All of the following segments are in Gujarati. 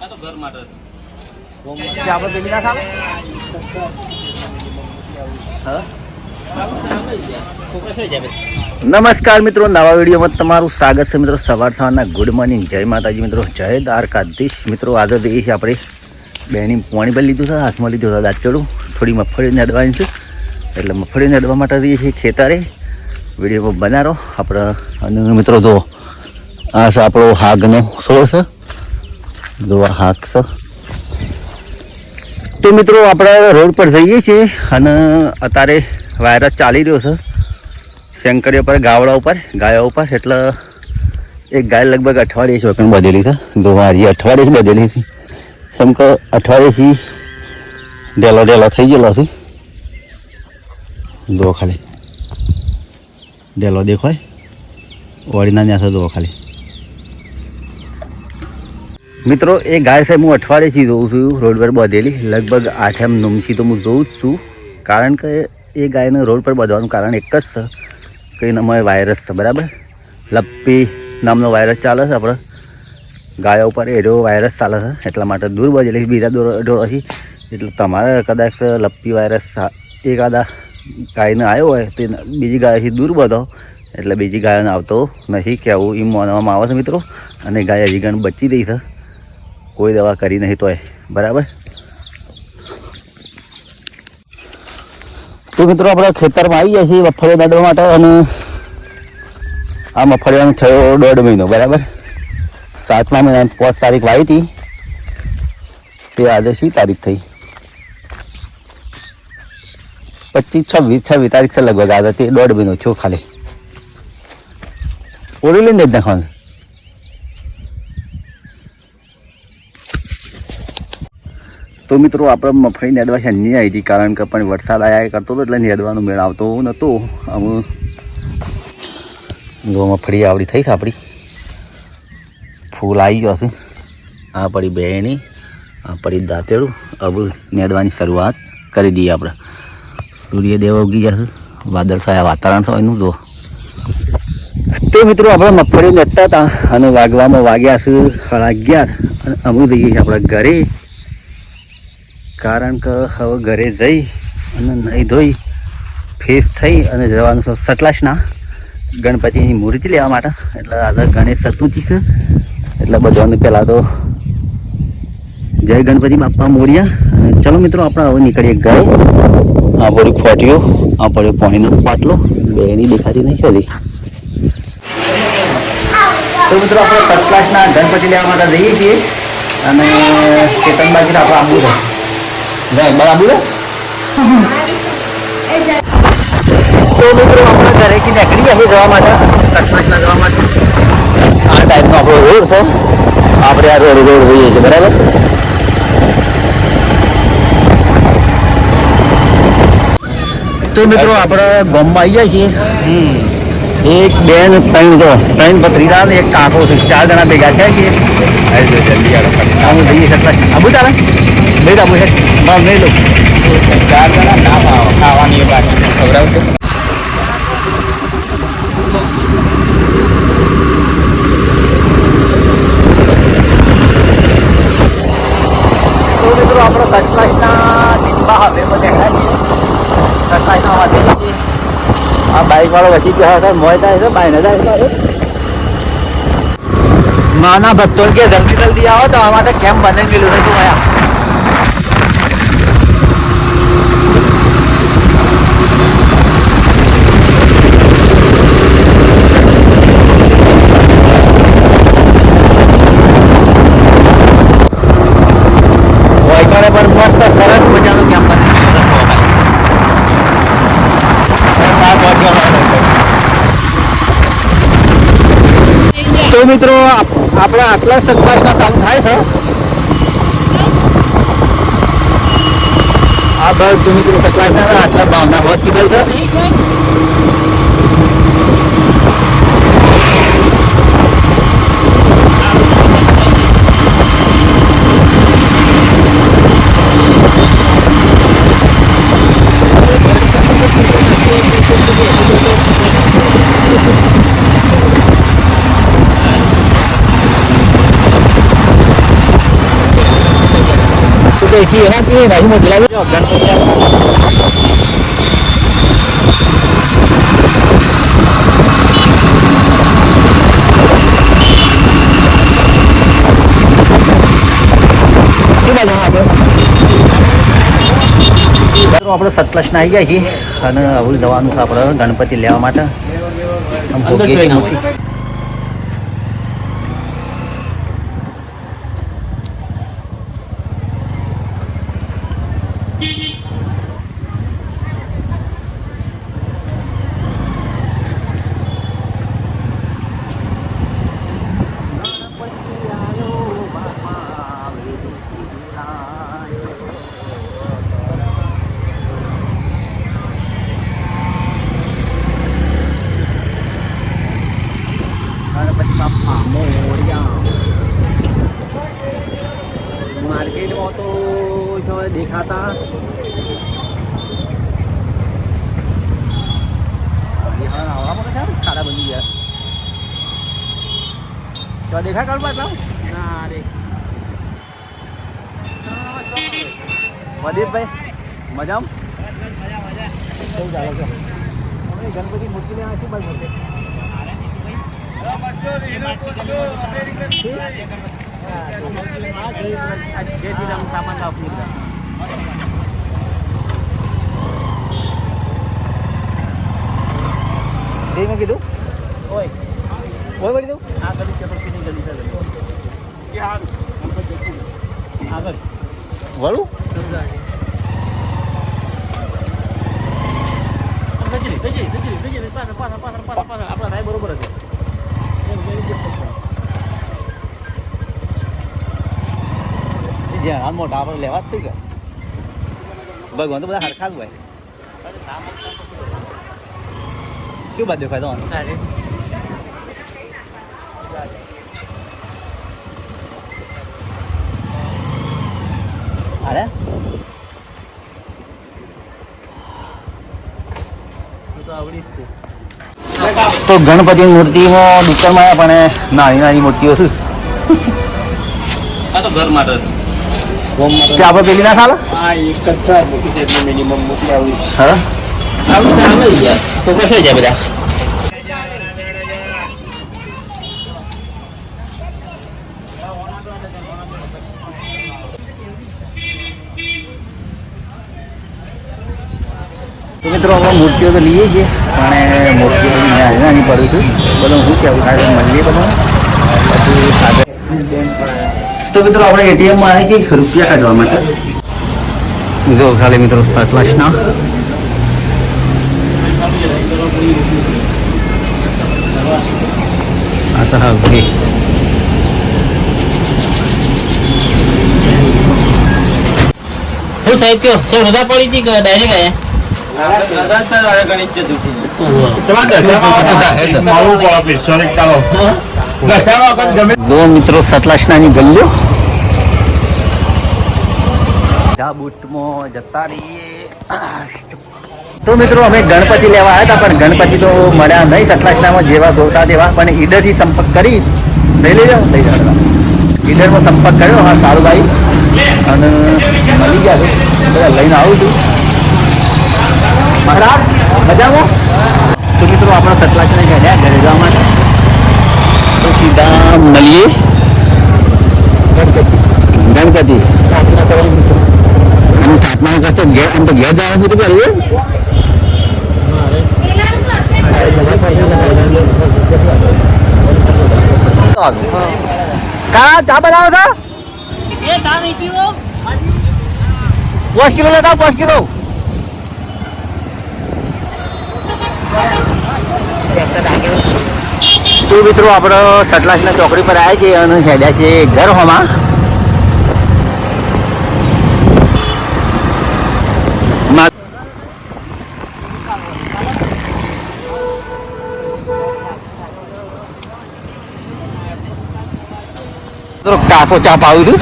આપણે પેલી ના ખાવે નમસ્કાર મિત્રો, નવા વિડીયોમાં તમારું સ્વાગત છે મિત્રો. સવારના ગુડ મોર્નિંગ, જય માતાજી મિત્રો, જય દ્વારકાધીશ મિત્રો. આજે તો એ છે આપણે બેની પાણી પર લીધું છે, હાથમાં લીધું છે દાચડું, થોડી મગફળી નડવાની છે એટલે મગફળી નડવા માટે જઈએ છીએ ખેતરે. વિડીયોમાં બનાવો આપણે. અને મિત્રો જો આ છે આપણો હાગનો છોડ છે, જો આ હાગ છે. તો મિત્રો આપણે રોડ પર જઈએ છીએ અને અત્યારે વાયરસ ચાલી રહ્યો છે શંકરીયા પર, ગાવડા ઉપર, ગાયો ઉપર. એટલે એક ગાય લગભગ અઠવાડિયે ચોકન બધેલી છે. જો મારી અઠવાડિયે બધેલી છે, જેમ કે અઠવાડિયેથી ઢેલો થઈ ગયેલો છે. જો ખાલી ઢેલો દેખાય વળીના ત્યાં જો ખાલી મિત્રો એ ગાય છે. હું અઠવાડિયેથી જોઉં છું રોડ પર બધેલી, લગભગ 8 નમથી તો હું જોઉં જ છું. કારણ કે એ ગાયને રોડ પર બાંધવાનું કારણ એક જ છે કે એનામાં વાયરસ છે, બરાબર. લપ્પી નામનો વાયરસ ચાલે છે આપણે ગાયો ઉપર, એનો વાયરસ ચાલે છે. એટલા માટે દૂર બાંધેલી બીજા દોરથી. એટલે તમારે કદાચ લપ્પી વાયરસ એકાદા ગાયને આવ્યો હોય તો બીજી ગાયથી દૂર બાંધો, એટલે બીજી ગાયોને આવતો નથી કહેવું એમ માનવામાં આવે છે મિત્રો. અને ગાય હજી ગણ બચી રહી છે, કોઈ દવા કરી નહીં તોય, બરાબર. તો મિત્રો આપણે ખેતરમાં આવી ગયા છીએ મગફળી નાદવા માટે. અને આ મગફળીનો થયો 1.5 મહિનો, બરાબર. 7મા મહિનાની 5 તારીખ વાવી હતી, તે આજે 6 તારીખ થઈ, 26 તારીખ છે લગભગ. આજે તે 1.5 મહિનો છો ખાલી. ઓળી લઈને જ નાખવાનું. તો મિત્રો આપણે મગફળી નેદવા છે નહીં આવી હતી, કારણ કે પણ વરસાદ આવ્યા કરતો હતો એટલે નેદવાનો મેળ આવતો નહોતો. અમે જો મગફળી આવડી થઈ છે આપણી, ફૂલ આવી ગયો છે. આ પડી બેણી, આ પડી દાંતેડું. હવે નેદવાની શરૂઆત કરી દઈએ આપણે. સૂર્યદેવ ઉગી જશે, વાદળછાયા વાતાવરણ છે એનું જો. તો મિત્રો આપણે મગફળી નેદતા હતા અને વાગવામાં વાગ્યા છે 11:30. અને અમે જઈએ છીએ આપણા ઘરે, કારણ કે હવે ઘરે જઈ અને નહીં ધોઈ ફેસ થઈ અને જવાનું છે સતલાસના ગણપતિની મૂર્તિ લેવા માટે. એટલે આજે ગણેશ ચતુર્થી છે, એટલે બધાને પહેલાં તો જય ગણપતિ બાપા મોર્યા. અને ચલો મિત્રો આપણે હવે નીકળીએ ઘરે. આ પડ્યું ફોટ્યું, આ પડ્યો પાણીનો પાટલો, બેની દેખાતી નહીં ખરી. તો મિત્રો આપણે સતલાસના ગણપતિ લેવા માટે જઈએ છીએ અને કેતન બાજુ આપણે આવવું છે. બરાબર. તો મિત્રો આપણે ઘરેથી નીકળી ગયા જવા માટે, સતલાસના જવા માટે. આ ટાઈપનો આપણો રોડ છે, આપણે આ રોડ જઈએ છીએ, બરાબર. તો મિત્રો આપણે ગામમાં આવી ગયા છીએ. એક બેન 3 ભત્રીજા ને એક કાકો છે, 4 જણા ભેગા થયા છીએ. જલ્દી આવું જઈએ સતલાસ. આબુ ચાલે નહીં આબુ છે માર નહીં લો. 4 જણા ના ખાવાની બાકી ખવડાવજો. તો મિત્રો આપણે સતલાસના ટીમ્બા હવે બધા સતલાસના વાંધેલી છે. આ બાઇક વાળો વસી ગયો હતા, મોય થાય છે બાઈને જાય. નાના ભક્તો કે જલ્દી આવો તો આ માટે કેમ બને ગયેલું છે તું આયા. વાયકાળે પણ મસ્ત સરસ મજાનો કેમ બને ગયેલું. તો મિત્રો આપણે આટલા સતલાસના કામ થાય છે. આ ભાગ તો મિત્રો સતલાસના આટલા ભાવના હોસ્પિટલ છે. મૂર્તિ એના કે ભાઈ મૂર્તિ લાવી દો ગણપતિ આપણે સતલક્ષના આવી ગયા છીએ અને હવે જવાનું છે આપણે ગણપતિ લેવા માટે માર્કેટમાં તો દેખાતા ખાડા બની ગયા તો દેખા કર પાછા ના રે પ્રદીપભાઈ મજામાં ગણપતિ મૂર્તિ ને શું બાજુ સામાન આપી મેં કીધું ઓય વળી દઉં આ ગલી ચપકની ગલી છે આગળ વળું આપણા રાય બરોબર હતી જ્યાં મોટા આપણે લેવા જ થઈ ગયા ભગવાન તો બધા હરખા જ હોય શું બાદ દેખાય તો અરે તો ગણપતિની મૂર્તિમાં દુકાનમાં પણ નાની નાની મૂર્તિઓ છે આ તો ઘર માટે આપણે પેલી ના ચાલે હા એક જ છે મૂકી છે એટલે મિનિમમ મૂકી આવી હા આવું ચાલે યાર તો કશે જાય બધા તો મિત્રો અમે મૂર્તિઓ તો લઈએ છીએ પણ મૂર્તિઓ નાની નાની પડું છું બધું હું કહેવું કારણ મળીએ બધું તો મિત્રો આપણે એટીએમમાં આવી છીએ રૂપિયા કાઢવા માટે જો ખાલી મિત્રો 7 લાખના આ તો હા ભાઈ હું સાહેબ કયો સર રજા પડી હતી કે ડાયરેક્ટ આયા જો મિત્રો સતલાસનાની ગલ્યો બૂટમાં જતા રહીએ તો મિત્રો અમે ગણપતિ લેવા આવ્યા હતા પણ ગણપતિ તો મળ્યા નહીં સતલાસનામાં જેવા જોતા તેવા પણ ઈડરથી સંપર્ક કરી લઈ લેજો લઈ જવા ઈડરમાં સંપર્ક કર્યો હા સારું ભાઈ અને મળી ગયા છે બધા લઈને આવું છું મહારાજ મજામાં તો મિત્રો આપણા સતલાસને ગયા ઘરે જવા માટે તો સીધા મળીએ ગણપતિ સ્થાપના કરતો ઘેર આમ તો ઘેર જવાનું બધું કર્યું કા ચા બનાવો છો 5 કિલો લેતા 5 કિલો તો મિત્રો આપણે સતલાસના ચોકડી પર આવ્યા છીએ અને હેડ્યા છીએ ઘર હોમાં કાકો ચા પાવી દઉં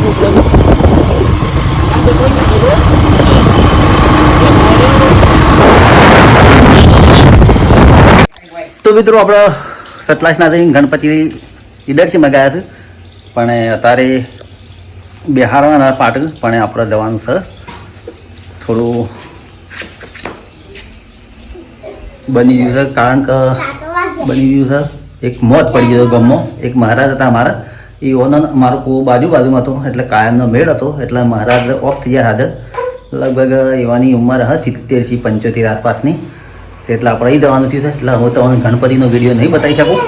તો મિત્રો આપણે સતલાસના જઈને ગણપતિ ઈડરસીમાં ગયા છે પણ અત્યારે બિહારવાના પાટક પણ આપણે જવાનું છે થોડું બની ગયું છે કારણ કે બની ગયું છે એક મોત પડી ગયો ગામમાં એક મહારાજ હતા અમારા એ ઓનર મારો કૂવો બાજુમાં હતો એટલે કાયમનો મેળ હતો એટલે મહારાજ ઓફ થઈ ગયા હાજર લગભગ એવાની ઉંમર હશે 70 થી 75 આસપાસની એટલે આપણે અહીં જવાનું થયું છે એટલે હું તમને ગણપતિનો વિડીયો નહીં બતાવી શકું.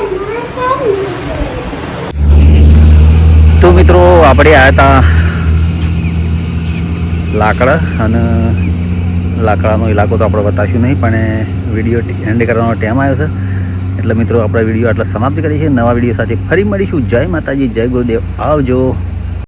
તો મિત્રો આપણે આવ્યા હતા લાકડા અને લાકડાનો ઇલાકો તો આપણે બતાવીશું નહીં પણ વિડીયો એન્ડ કરવાનો ટાઈમ આવ્યો છે એટલે મિત્રો આપણે વિડીયો આટલા સમાપ્ત કરીએ છીએ. નવા વિડીયો સાથે ફરી મળીશું. જય માતાજી, જય ગુરુદેવ, આવજો.